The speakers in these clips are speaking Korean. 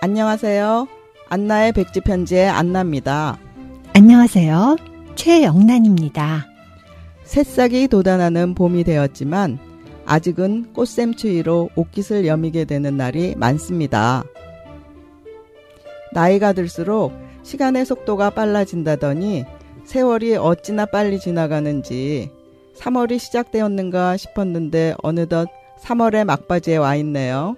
안녕하세요. 안나의 백지편지의 안나입니다. 안녕하세요. 최영란입니다. 새싹이 돋아나는 봄이 되었지만 아직은 꽃샘추위로 옷깃을 여미게 되는 날이 많습니다. 나이가 들수록 시간의 속도가 빨라진다더니 세월이 어찌나 빨리 지나가는지 3월이 시작되었는가 싶었는데 어느덧 3월의 막바지에 와 있네요.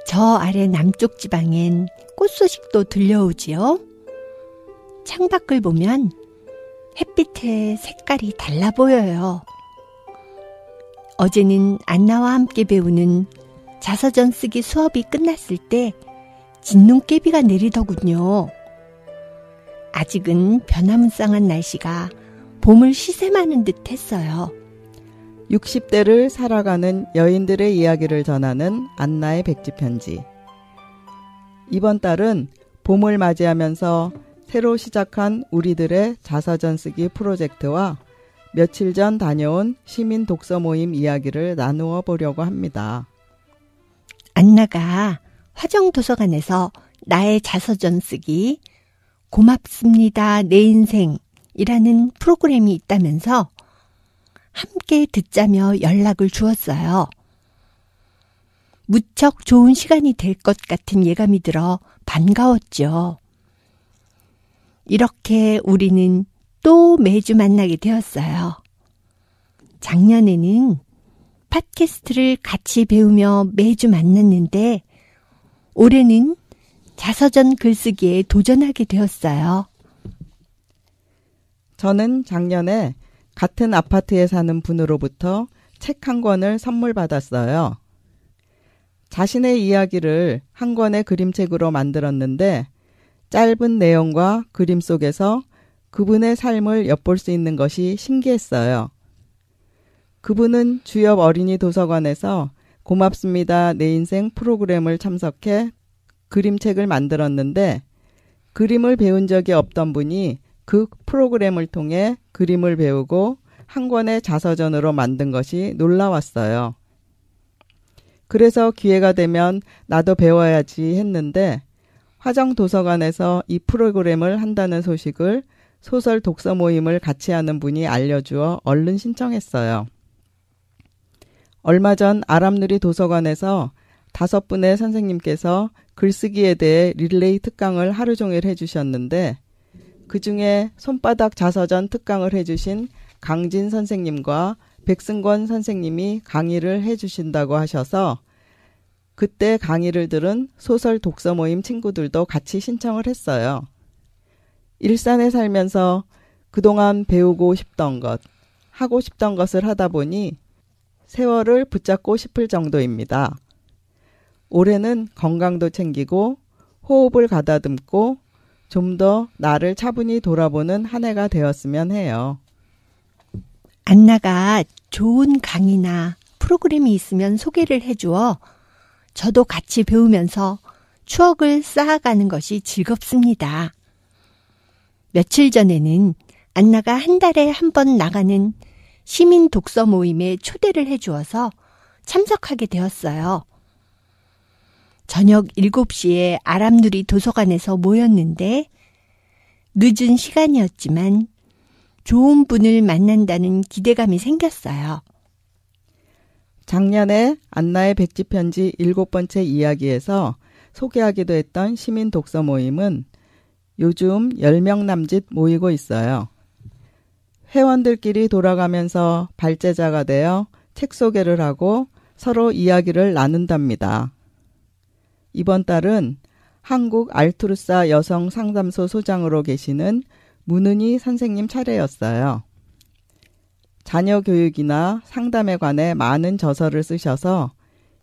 저 아래 남쪽 지방엔 꽃 소식도 들려오지요. 창밖을 보면 햇빛의 색깔이 달라 보여요. 어제는 안나와 함께 배우는 자서전 쓰기 수업이 끝났을 때 진눈깨비가 내리더군요. 아직은 변화무쌍한 날씨가 봄을 시샘하는 듯 했어요. 60대를 살아가는 여인들의 이야기를 전하는 안나의 백지편지. 이번 달은 봄을 맞이하면서 새로 시작한 우리들의 자서전 쓰기 프로젝트와 며칠 전 다녀온 시민 독서 모임 이야기를 나누어 보려고 합니다. 안나가 화정도서관에서 나의 자서전 쓰기 고맙습니다 내 인생이라는 프로그램이 있다면서 함께 듣자며 연락을 주었어요. 무척 좋은 시간이 될 것 같은 예감이 들어 반가웠죠. 이렇게 우리는 또 매주 만나게 되었어요. 작년에는 팟캐스트를 같이 배우며 매주 만났는데 올해는 자서전 글쓰기에 도전하게 되었어요. 저는 작년에 같은 아파트에 사는 분으로부터 책 한 권을 선물 받았어요. 자신의 이야기를 한 권의 그림책으로 만들었는데 짧은 내용과 그림 속에서 그분의 삶을 엿볼 수 있는 것이 신기했어요. 그분은 주엽 어린이 도서관에서 고맙습니다 내 인생 프로그램을 참석해 그림책을 만들었는데 그림을 배운 적이 없던 분이 그 프로그램을 통해 그림을 배우고 한 권의 자서전으로 만든 것이 놀라웠어요. 그래서 기회가 되면 나도 배워야지 했는데 화정도서관에서 이 프로그램을 한다는 소식을 소설 독서 모임을 같이 하는 분이 알려주어 얼른 신청했어요. 얼마 전 아람누리 도서관에서 5분의 선생님께서 글쓰기에 대해 릴레이 특강을 하루 종일 해주셨는데 그중에 손바닥 자서전 특강을 해주신 강진 선생님과 백승권 선생님이 강의를 해주신다고 하셔서 그때 강의를 들은 소설 독서 모임 친구들도 같이 신청을 했어요. 일산에 살면서 그동안 배우고 싶던 것, 하고 싶던 것을 하다 보니 세월을 붙잡고 싶을 정도입니다. 올해는 건강도 챙기고 호흡을 가다듬고 좀 더 나를 차분히 돌아보는 한 해가 되었으면 해요. 안나가 좋은 강의나 프로그램이 있으면 소개를 해주어 저도 같이 배우면서 추억을 쌓아가는 것이 즐겁습니다. 며칠 전에는 안나가 한 달에 한 번 나가는 시민 독서 모임에 초대를 해주어서 참석하게 되었어요. 저녁 7시에 아람누리 도서관에서 모였는데 늦은 시간이었지만 좋은 분을 만난다는 기대감이 생겼어요. 작년에 안나의 백지편지 7번째 이야기에서 소개하기도 했던 시민 독서 모임은 요즘 10명 남짓 모이고 있어요. 회원들끼리 돌아가면서 발제자가 되어 책 소개를 하고 서로 이야기를 나눈답니다. 이번 달은 한국 알투르사 여성 상담소 소장으로 계시는 문은희 선생님 차례였어요. 자녀 교육이나 상담에 관해 많은 저서를 쓰셔서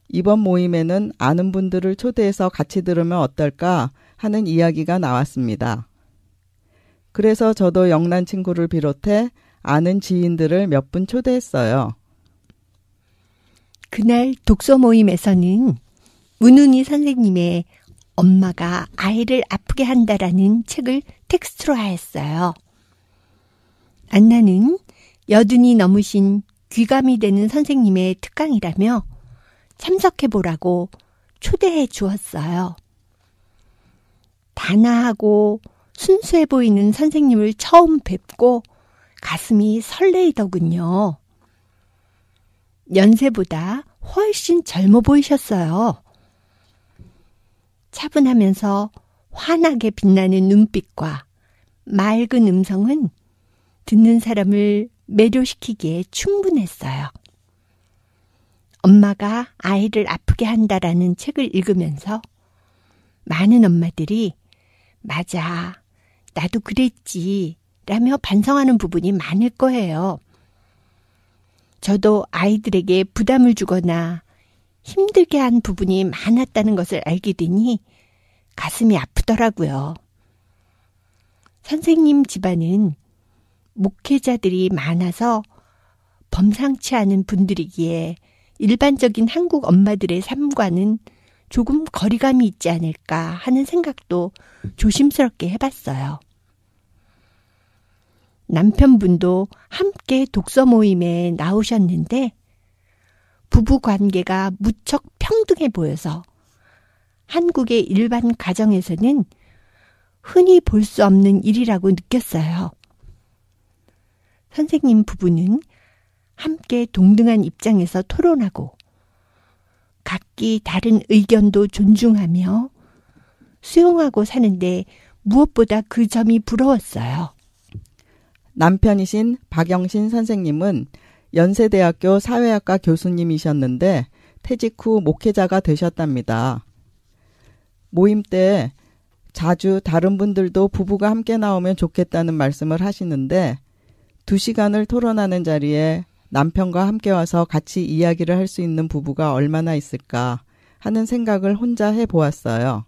이번 모임에는 아는 분들을 초대해서 같이 들으면 어떨까 하는 이야기가 나왔습니다. 그래서 저도 영란 친구를 비롯해 아는 지인들을 몇 분 초대했어요. 그날 독서 모임에서는 문은희 선생님의 엄마가 아이를 아프게 한다라는 책을 텍스트로 하였어요. 안나는 여든이 넘으신 귀감이 되는 선생님의 특강이라며 참석해보라고 초대해 주었어요. 단아하고 순수해 보이는 선생님을 처음 뵙고 가슴이 설레이더군요. 연세보다 훨씬 젊어 보이셨어요. 차분하면서 환하게 빛나는 눈빛과 맑은 음성은 듣는 사람을 매료시키기에 충분했어요. 엄마가 아이를 아프게 한다라는 책을 읽으면서 많은 엄마들이 맞아, 나도 그랬지 라며 반성하는 부분이 많을 거예요. 저도 아이들에게 부담을 주거나 힘들게 한 부분이 많았다는 것을 알게 되니 가슴이 아프더라고요. 선생님 집안은 목회자들이 많아서 범상치 않은 분들이기에 일반적인 한국 엄마들의 삶과는 조금 거리감이 있지 않을까 하는 생각도 조심스럽게 해봤어요. 남편분도 함께 독서 모임에 나오셨는데 부부 관계가 무척 평등해 보여서 한국의 일반 가정에서는 흔히 볼 수 없는 일이라고 느꼈어요. 선생님 부부는 함께 동등한 입장에서 토론하고 각기 다른 의견도 존중하며 수용하고 사는데 무엇보다 그 점이 부러웠어요. 남편이신 박영신 선생님은 연세대학교 사회학과 교수님이셨는데 퇴직 후 목회자가 되셨답니다. 모임 때 자주 다른 분들도 부부가 함께 나오면 좋겠다는 말씀을 하시는데 2시간을 토론하는 자리에 남편과 함께 와서 같이 이야기를 할 수 있는 부부가 얼마나 있을까 하는 생각을 혼자 해보았어요.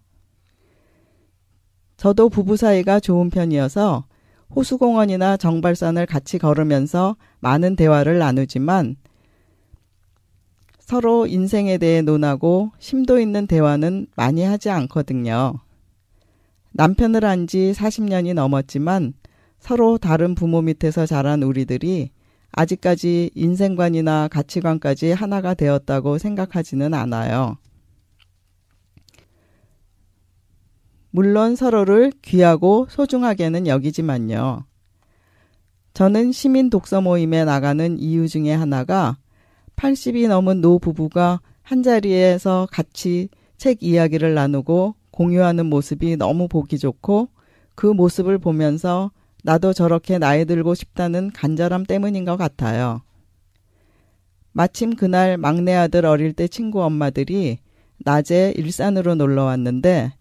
저도 부부 사이가 좋은 편이어서 호수공원이나 정발산을 같이 걸으면서 많은 대화를 나누지만 서로 인생에 대해 논하고 심도 있는 대화는 많이 하지 않거든요. 남편을 안 지 40년이 넘었지만 서로 다른 부모 밑에서 자란 우리들이 아직까지 인생관이나 가치관까지 하나가 되었다고 생각하지는 않아요. 물론 서로를 귀하고 소중하게는 여기지만요. 저는 시민 독서 모임에 나가는 이유 중에 하나가 80이 넘은 노부부가 한자리에서 같이 책 이야기를 나누고 공유하는 모습이 너무 보기 좋고 그 모습을 보면서 나도 저렇게 나이 들고 싶다는 간절함 때문인 것 같아요. 마침 그날 막내 아들 어릴 때 친구 엄마들이 낮에 일산으로 놀러 왔는데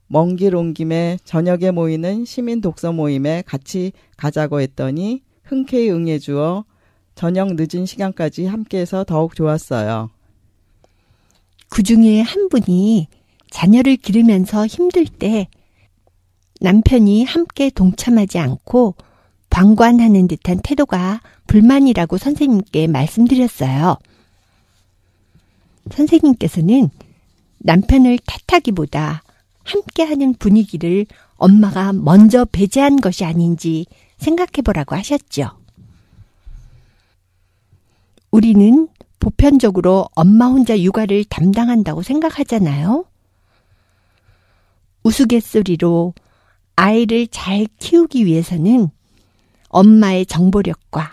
먼 길 온 김에 저녁에 모이는 시민 독서 모임에 같이 가자고 했더니 흔쾌히 응해주어 저녁 늦은 시간까지 함께해서 더욱 좋았어요. 그 중에 한 분이 자녀를 기르면서 힘들 때 남편이 함께 동참하지 않고 방관하는 듯한 태도가 불만이라고 선생님께 말씀드렸어요. 선생님께서는 남편을 탓하기보다 함께하는 분위기를 엄마가 먼저 배제한 것이 아닌지 생각해보라고 하셨죠. 우리는 보편적으로 엄마 혼자 육아를 담당한다고 생각하잖아요. 우스갯소리로 아이를 잘 키우기 위해서는 엄마의 정보력과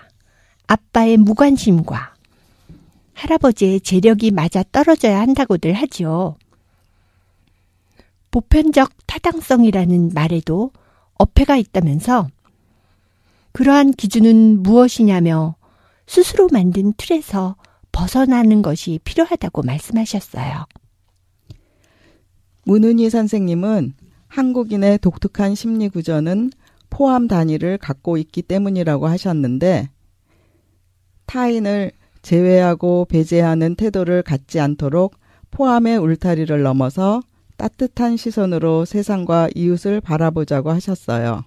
아빠의 무관심과 할아버지의 재력이 맞아 떨어져야 한다고들 하죠. 보편적 타당성이라는 말에도 어폐가 있다면서 그러한 기준은 무엇이냐며 스스로 만든 틀에서 벗어나는 것이 필요하다고 말씀하셨어요. 문은희 선생님은 한국인의 독특한 심리 구조는 포함 단위를 갖고 있기 때문이라고 하셨는데 타인을 제외하고 배제하는 태도를 갖지 않도록 포함의 울타리를 넘어서 따뜻한 시선으로 세상과 이웃을 바라보자고 하셨어요.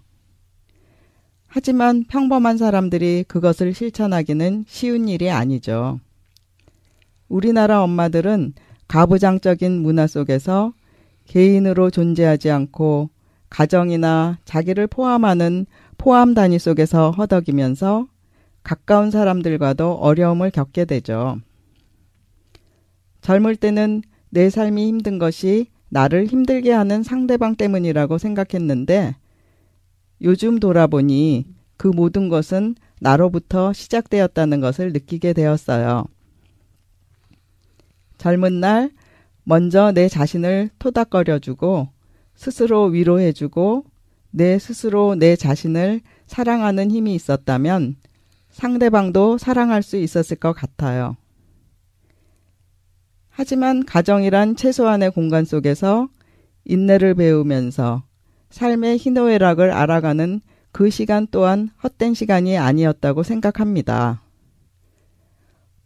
하지만 평범한 사람들이 그것을 실천하기는 쉬운 일이 아니죠. 우리나라 엄마들은 가부장적인 문화 속에서 개인으로 존재하지 않고 가정이나 자기를 포함하는 포함 단위 속에서 허덕이면서 가까운 사람들과도 어려움을 겪게 되죠. 젊을 때는 내 삶이 힘든 것이 나를 힘들게 하는 상대방 때문이라고 생각했는데 요즘 돌아보니 그 모든 것은 나로부터 시작되었다는 것을 느끼게 되었어요. 젊은 날 먼저 내 자신을 토닥거려주고 스스로 위로해주고 내 스스로 내 자신을 사랑하는 힘이 있었다면 상대방도 사랑할 수 있었을 것 같아요. 하지만 가정이란 최소한의 공간 속에서 인내를 배우면서 삶의 희노애락을 알아가는 그 시간 또한 헛된 시간이 아니었다고 생각합니다.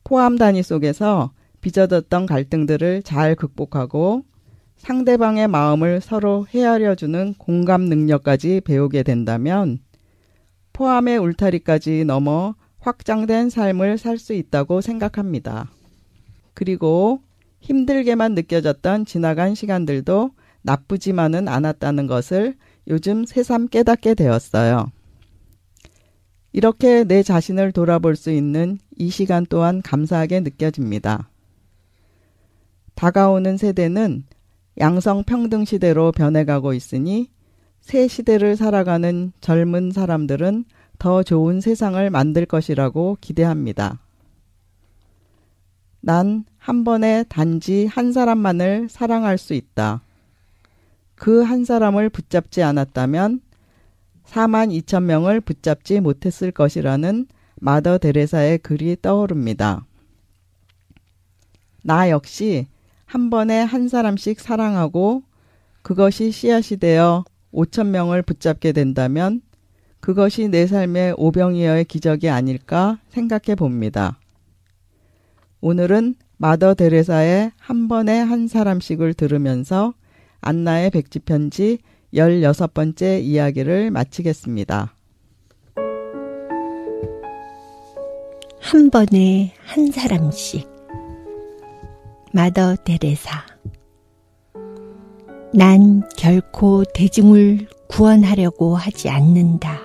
포함 단위 속에서 빚어졌던 갈등들을 잘 극복하고 상대방의 마음을 서로 헤아려주는 공감 능력까지 배우게 된다면 포함의 울타리까지 넘어 확장된 삶을 살 수 있다고 생각합니다. 그리고 힘들게만 느껴졌던 지나간 시간들도 나쁘지만은 않았다는 것을 요즘 새삼 깨닫게 되었어요. 이렇게 내 자신을 돌아볼 수 있는 이 시간 또한 감사하게 느껴집니다. 다가오는 세대는 양성평등 시대로 변해가고 있으니 새 시대를 살아가는 젊은 사람들은 더 좋은 세상을 만들 것이라고 기대합니다. 난 한 번에 단지 한 사람만을 사랑할 수 있다. 그 한 사람을 붙잡지 않았다면 42,000명을 붙잡지 못했을 것이라는 마더 데레사의 글이 떠오릅니다. 나 역시 한 번에 한 사람씩 사랑하고 그것이 씨앗이 되어 5,000명을 붙잡게 된다면 그것이 내 삶의 오병이어의 기적이 아닐까 생각해 봅니다. 오늘은 마더 데레사의 한 번에 한 사람씩을 들으면서 안나의 백지편지 16번째 이야기를 마치겠습니다. 한 번에 한 사람씩. 마더 데레사. 난 결코 대중을 구원하려고 하지 않는다.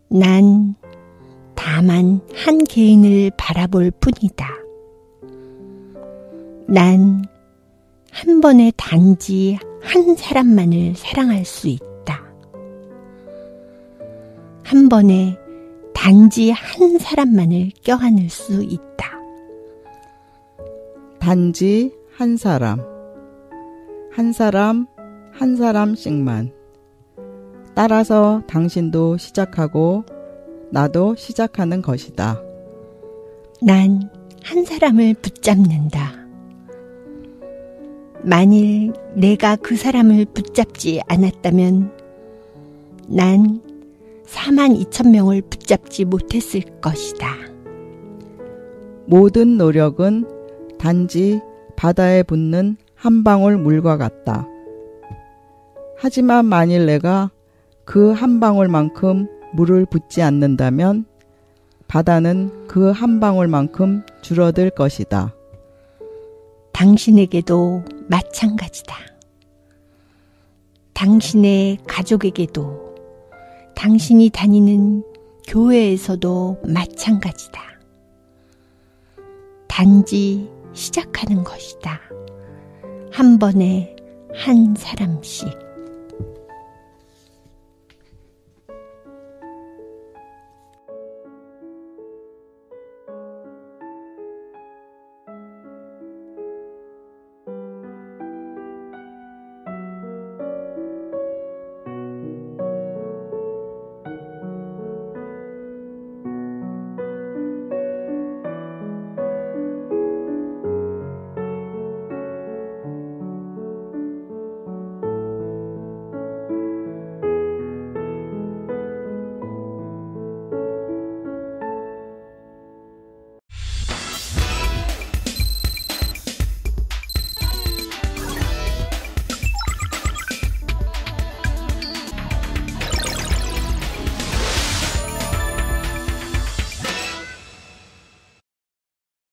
난 다만 한 개인을 바라볼 뿐이다. 난 한 번에 단지 한 사람만을 사랑할 수 있다. 한 번에 단지 한 사람만을 껴안을 수 있다. 단지 한 사람, 한 사람, 한 사람씩만. 따라서 당신도 시작하고 나도 시작하는 것이다. 난 한 사람을 붙잡는다. 만일 내가 그 사람을 붙잡지 않았다면 난 42,000명을 붙잡지 못했을 것이다. 모든 노력은 단지 바다에 붙는 한 방울 물과 같다. 하지만 만일 내가 그 한 방울만큼 물을 붓지 않는다면 바다는 그 한 방울만큼 줄어들 것이다. 당신에게도 마찬가지다. 당신의 가족에게도, 당신이 다니는 교회에서도 마찬가지다. 단지 시작하는 것이다. 한 번에 한 사람씩.